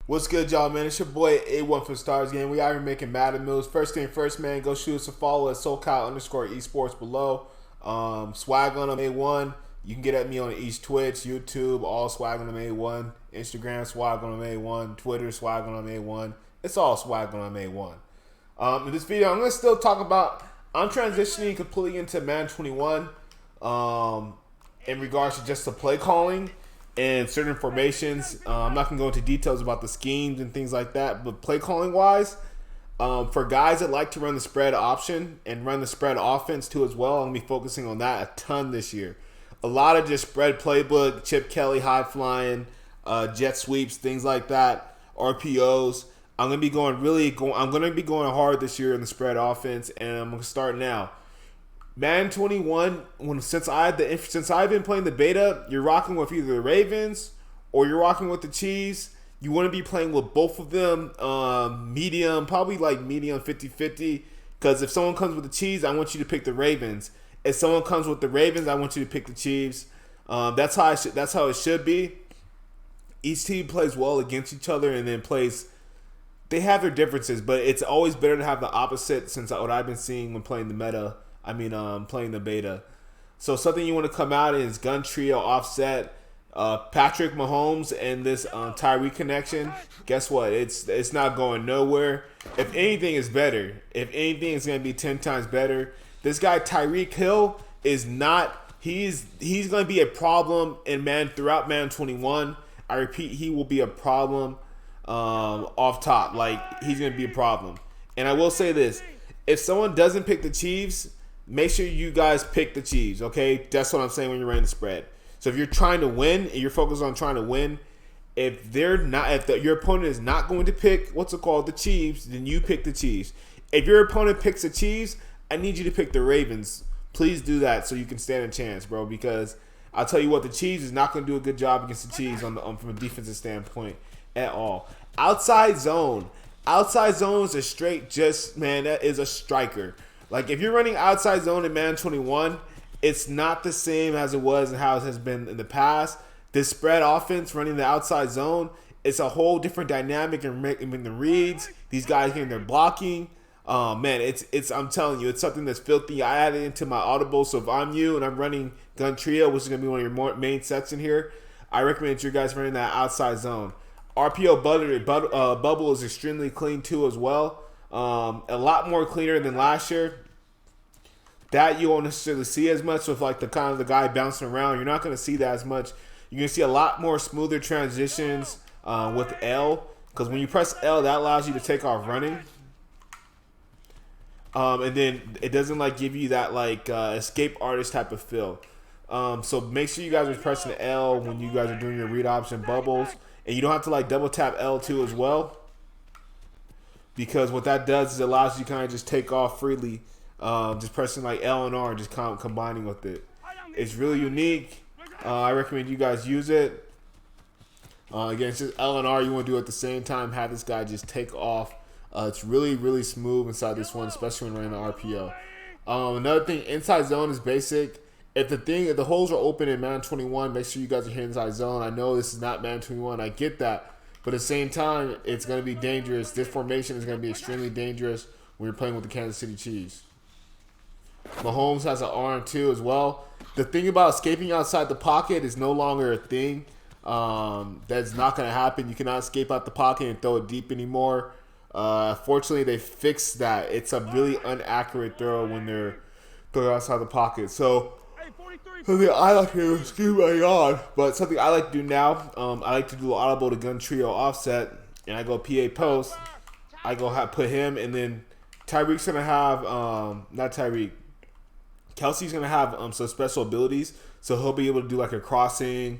What's good, y'all, man? It's your boy A1 for Stars Game. We out here making Madden moves. First thing first, man, go shoot us a follow at SoCal_esports below. Swag on them A1. You can get at me on each Twitch, YouTube, all swag on them A1. Instagram, swag on them A1. Twitter, swag on them A1. It's all swag on them A1. In this video, I'm going to still talk about, I'm transitioning completely into Madden 21 in regards to just the play calling and certain formations. I'm not going to go into details about the schemes and things like that, but play calling wise, for guys that like to run the spread option and run the spread offense too as well, I'm going to be focusing on that a ton this year. A lot of just spread playbook, Chip Kelly, high flying, jet sweeps, things like that, RPOs. I'm going to be going hard this year in the spread offense, and I'm going to start now. Madden 21, since I've been playing the beta, you're rocking with either the Ravens or you're rocking with the Chiefs. You want to be playing with both of them, medium, probably like medium 50-50. Because if someone comes with the Chiefs, I want you to pick the Ravens. If someone comes with the Ravens, I want you to pick the Chiefs. That's how it should be. Each team plays well against each other and then plays. They have their differences, but it's always better to have the opposite since what I've been seeing when playing the meta. Playing the beta. So something you want to come out is gun trio offset, Patrick Mahomes and this Tyreek connection. Guess what? It's not going nowhere. If anything, is better. If anything, it's going to be 10 times better. This guy Tyreek Hill is not. He's going to be a problem throughout Madden 21. I repeat, he will be a problem off top. Like, he's going to be a problem. And I will say this: if someone doesn't pick the Chiefs, make sure you guys pick the Chiefs, okay? That's what I'm saying when you're running the spread. So if you're trying to win and you're focused on trying to win, if your opponent is not going to pick the Chiefs, then you pick the Chiefs. If your opponent picks the Chiefs, I need you to pick the Ravens. Please do that so you can stand a chance, bro. Because I'll tell you what, the Chiefs is not going to do a good job against the Chiefs from a defensive standpoint at all. Outside zone is a straight that is a striker. Like, if you're running outside zone in Madden 21, it's not the same as it was and how it has been in the past. This spread offense running the outside zone, it's a whole different dynamic in the reads. These guys getting their blocking. I'm telling you, it's something that's filthy. I added it into my Audible, so if I'm you and I'm running Gun Trio, which is going to be one of your main sets in here, I recommend you guys running that outside zone. RPO bubble is extremely clean too as well. A lot more cleaner than last year. That you won't necessarily see as much with like the guy bouncing around. You're not going to see that as much. You're going to see a lot more smoother transitions with L, because when you press L, that allows you to take off running. And then it doesn't give you that escape artist type of feel. So make sure you guys are pressing L when you guys are doing your read option bubbles, and you don't have to double tap L2 as well. Because what that does is it allows you to kind of just take off freely, just pressing L and R, just combining with it. It's really unique. I recommend you guys use it. Again, it's just L and R. You want to do it at the same time. Have this guy just take off. It's really, really smooth inside this one, especially when running the RPO. Another thing, inside zone is basic. If the holes are open in Madden 21, make sure you guys are hitting inside zone. I know this is not Madden 21. I get that. But at the same time, it's going to be dangerous. This formation is going to be extremely dangerous when you're playing with the Kansas City Chiefs. Mahomes has an arm too as well. The thing about escaping outside the pocket is no longer a thing. That's not going to happen. You cannot escape out the pocket and throw it deep anymore. Fortunately, they fixed that. It's a really inaccurate throw when they're throwing outside the pocket. So something I like to do, excuse my yawn, but something I like to do now, I like to do audible to gun trio offset, and I go PA post. I go put him, and then Tyreek's gonna have not Tyreek. Kelsey's gonna have some special abilities, so he'll be able to do a crossing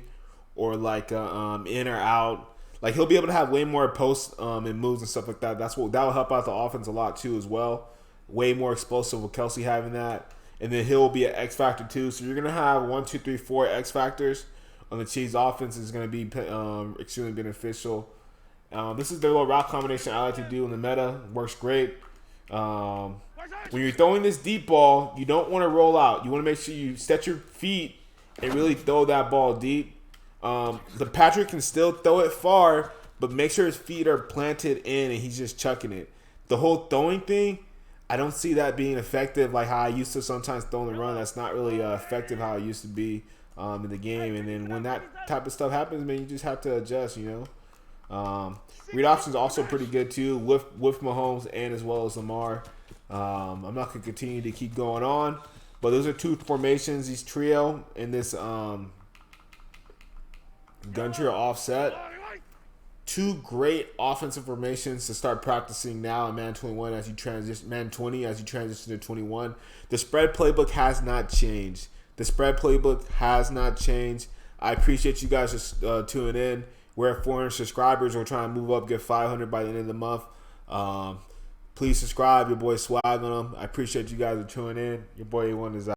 or in or out. He'll be able to have way more posts and moves and stuff like that. That will help out the offense a lot too as well. Way more explosive with Kelsey having that. And then he'll be an X factor too. So you're gonna have 1, 2, 3, 4 X factors on the Chiefs offense. Is gonna be extremely beneficial. This is the little route combination I like to do in the meta. Works great. When you're throwing this deep ball, you don't want to roll out. You want to make sure you set your feet and really throw that ball deep. The Patrick can still throw it far, but make sure his feet are planted in and he's just chucking it. The whole throwing thing, I don't see that being effective like how I used to sometimes throw and run. That's not really effective how it used to be in the game. And then when that type of stuff happens, man, you just have to adjust, you know. Read options also pretty good too with Mahomes and as well as Lamar. I'm not going to continue to keep going on, but those are two formations, these trio in this gun trio offset. Two great offensive formations to start practicing now in man 21 as you transition, man 20 as you transition to 21. The spread playbook has not changed. The spread playbook has not changed. I appreciate you guys just tuning in. We're at 400 subscribers. We're trying to move up, get 500 by the end of the month. Please subscribe. Your boy Swag on them. I appreciate you guys for tuning in. Your boy A1 is out.